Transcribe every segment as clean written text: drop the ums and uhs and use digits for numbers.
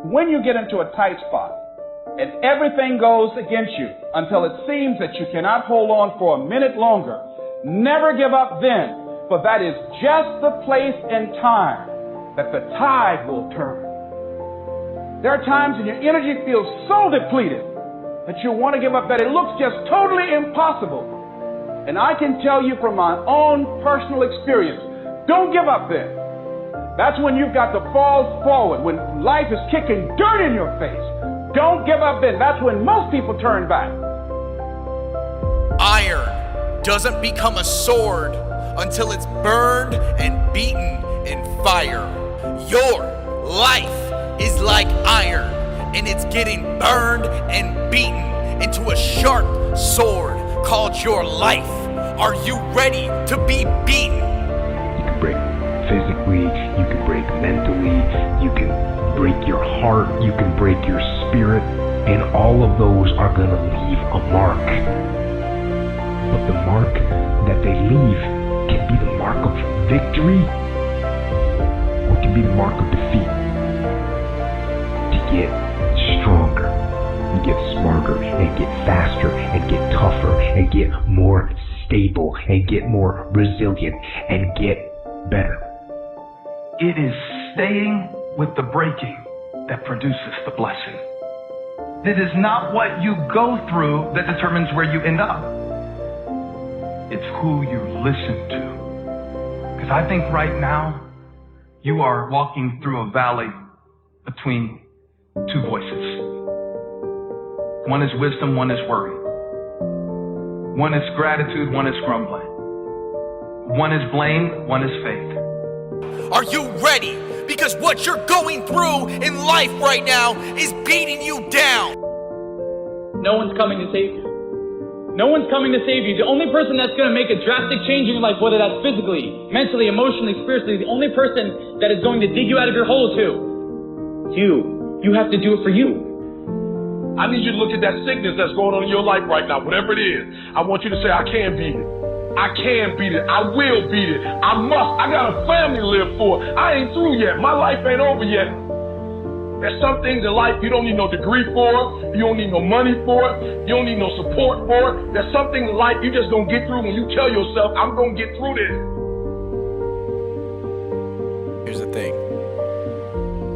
When you get into a tight spot and everything goes against you until it seems that you cannot hold on for a minute longer, never give up then, for that is just the place and time that the tide will turn. There are times when your energy feels so depleted that you want to give up, that it looks just totally impossible. And I can tell you from my own personal experience, don't give up then. That's when you've got to fall forward, when life is kicking dirt in your face. Don't give up then. That's when most people turn back. Iron doesn't become a sword until it's burned and beaten in fire. Your life is like iron, and it's getting burned and beaten into a sharp sword called your life. Are you ready to be beaten? You can break physically, you can break mentally, you can break your heart, you can break your spirit, and all of those are going to leave a mark. But the mark that they leave can be the mark of victory, or it can be the mark of defeat. To get stronger, and get smarter, and get faster, and get tougher, and get more stable, and get more resilient, and get better. It is staying with the breaking that produces the blessing. It is not what you go through that determines where you end up. It's who you listen to. Because I think right now, you are walking through a valley between two voices. One is wisdom, one is worry. One is gratitude, one is grumbling. One is blame, one is faith. Are you ready? Because what you're going through in life right now is beating you down. No one's coming to save you. No one's coming to save you. The only person that's going to make a drastic change in your life, whether that's physically, mentally, emotionally, spiritually, the only person that is going to dig you out of your hole is who? You. You have to do it for you. I need you to look at that sickness that's going on in your life right now, whatever it is. I want you to say, I can beat it. I can beat it. I will beat it. I must. I got a family to live for. I ain't through yet. My life ain't over yet. There's some things in life you don't need no degree for. You don't need no money for it. You don't need no support for it. There's some things in life you just gonna get through when you tell yourself, I'm gonna get through this. Here's the thing.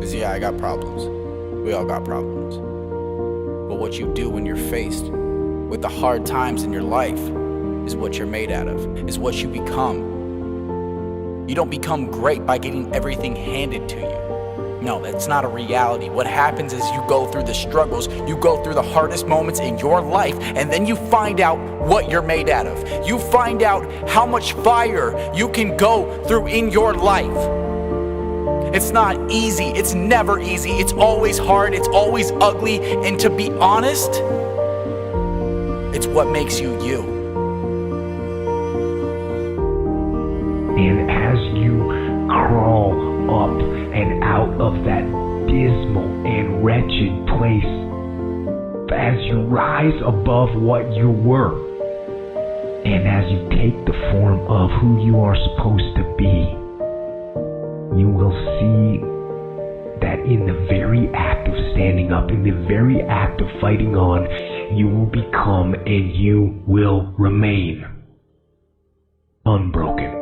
Is yeah, I got problems. We all got problems. But what you do when you're faced with the hard times in your life is what you're made out of, is what you become. You don't become great by getting everything handed to you. No, that's not a reality. What happens is you go through the struggles, you go through the hardest moments in your life, and then you find out what you're made out of. You find out how much fire you can go through in your life. It's not easy. It's never easy. It's always hard. It's always ugly. And to be honest, it's what makes you you. And as you crawl up and out of that dismal and wretched place, as you rise above what you were, and as you take the form of who you are supposed to be, you will see that in the very act of standing up, in the very act of fighting on, you will become and you will remain unbroken.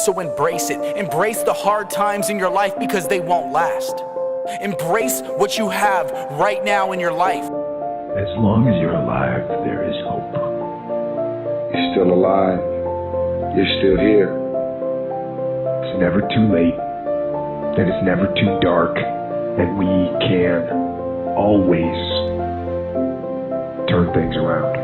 So embrace it. Embrace the hard times in your life because they won't last. Embrace what you have right now in your life. As long as you're alive, there is hope. You're still alive. You're still here. It's never too late, and it's never too dark, and we can always turn things around.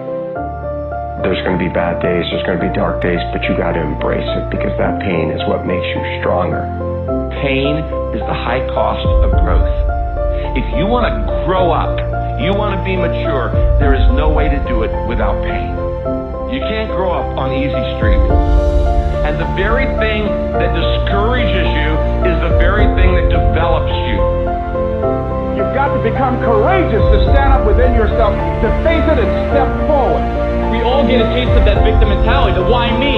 There's going to be bad days, there's going to be dark days, but you got to embrace it because that pain is what makes you stronger. Pain is the high cost of growth. If you want to grow up, you want to be mature, there is no way to do it without pain. You can't grow up on easy street. And the very thing that discourages you is the very thing that develops you. You've got to become courageous to stand up within yourself, to face it and step forward. We all get a taste of that victim mentality, the why me?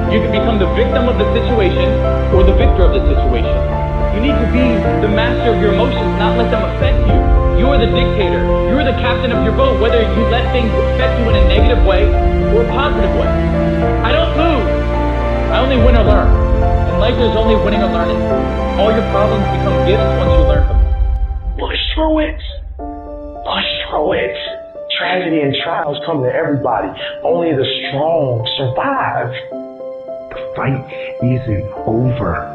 You can become the victim of the situation or the victor of the situation. You need to be the master of your emotions, not let your vote, whether you let things affect you in a negative way or a positive way. I don't lose. I only win or learn. In life, there's only winning or learning. All your problems become gifts once you learn from them. Push through it. Push through it. Tragedy and trials come to everybody. Only the strong survive. The fight isn't over.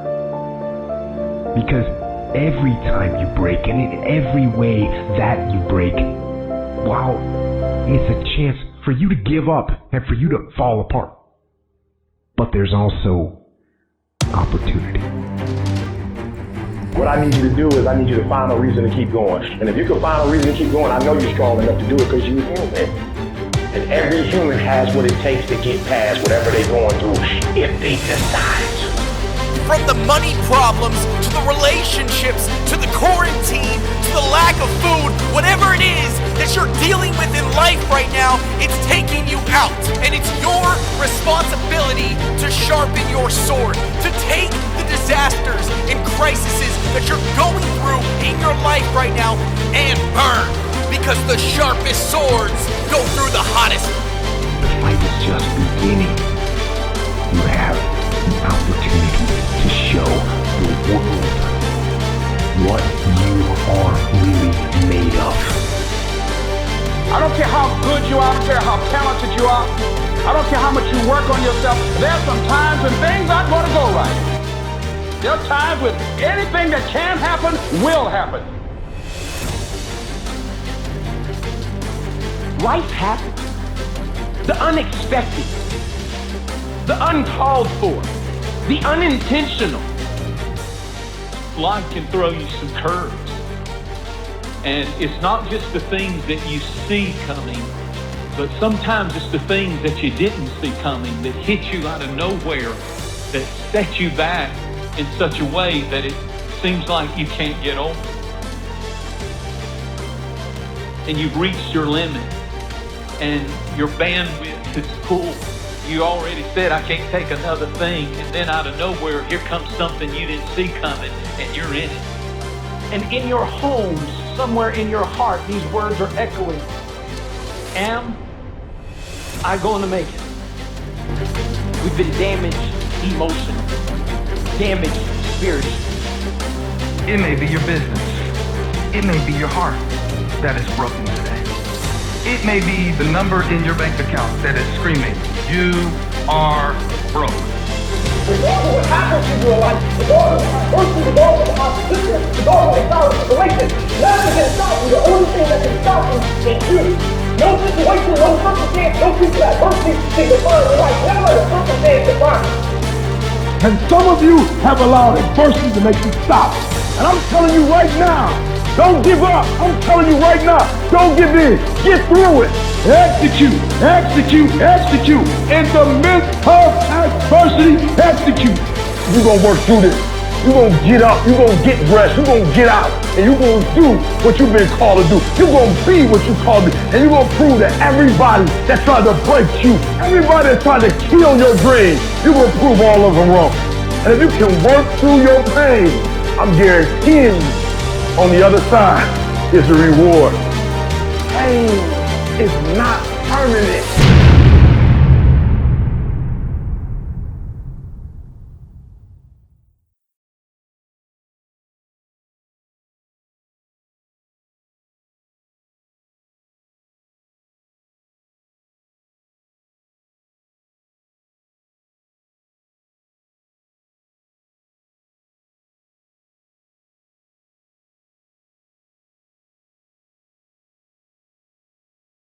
Because every time you break, and in every way that you break, wow, it's a chance for you to give up and for you to fall apart. But there's also opportunity. What I need you to do is I need you to find a reason to keep going. And if you can find a reason to keep going, I know you're strong enough to do it because you're human. And every human has what it takes to get past whatever they're going through if they decide to. From the money problems, to the relationships, to the quarantine, to the lack of food, whatever it is that you're dealing with in life right now, it's taking you out. And it's your responsibility to sharpen your sword, to take the disasters and crises that you're going through in your life right now and burn. Because the sharpest swords go through the hottest. The fight is just beginning. You have the opportunity to show the world what you are really made of. I don't care how good you are, I don't care how talented you are, I don't care how much you work on yourself. There's some times when things aren't going to go right. There are times when anything that can happen will happen. Life happens. The unexpected, the uncalled for, the unintentional. Life can throw you some curves. And it's not just the things that you see coming, but sometimes it's the things that you didn't see coming that hit you out of nowhere, that set you back in such a way that it seems like you can't get over. And you've reached your limit, and your bandwidth is full. You already said, I can't take another thing, and then out of nowhere, here comes something you didn't see coming, and you're in it. And in your homes, somewhere in your heart, these words are echoing. Am I going to make it? We've been damaged emotionally, damaged spiritually. It may be your business. It may be your heart that is broken today. It may be the number in your bank account that is screaming, you are broke. Regardless of what happens in your life, regardless of adversity, regardless of opposition, regardless of our situation, nothing can stop you. The only thing that can stop you is you. No situation, no circumstance, no piece of adversity can define your life. Never let a circumstance define you. And some of you have allowed adversity to make you stop. And I'm telling you right now, don't give up. I'm telling you right now, don't give in. Get through it. Execute, execute, execute. In the midst of adversity, execute. You're going to work through this. You're going to get up. You're going to get dressed. You're going to get out. And you're going to do what you've been called to do. You're going to be what you called to be. And you're going to prove that everybody that tried to break you, everybody that tried to kill your dreams, you're going to prove all of them wrong. And if you can work through your pain, I'm guaranteeing you, on the other side is the reward. Pain is not permanent.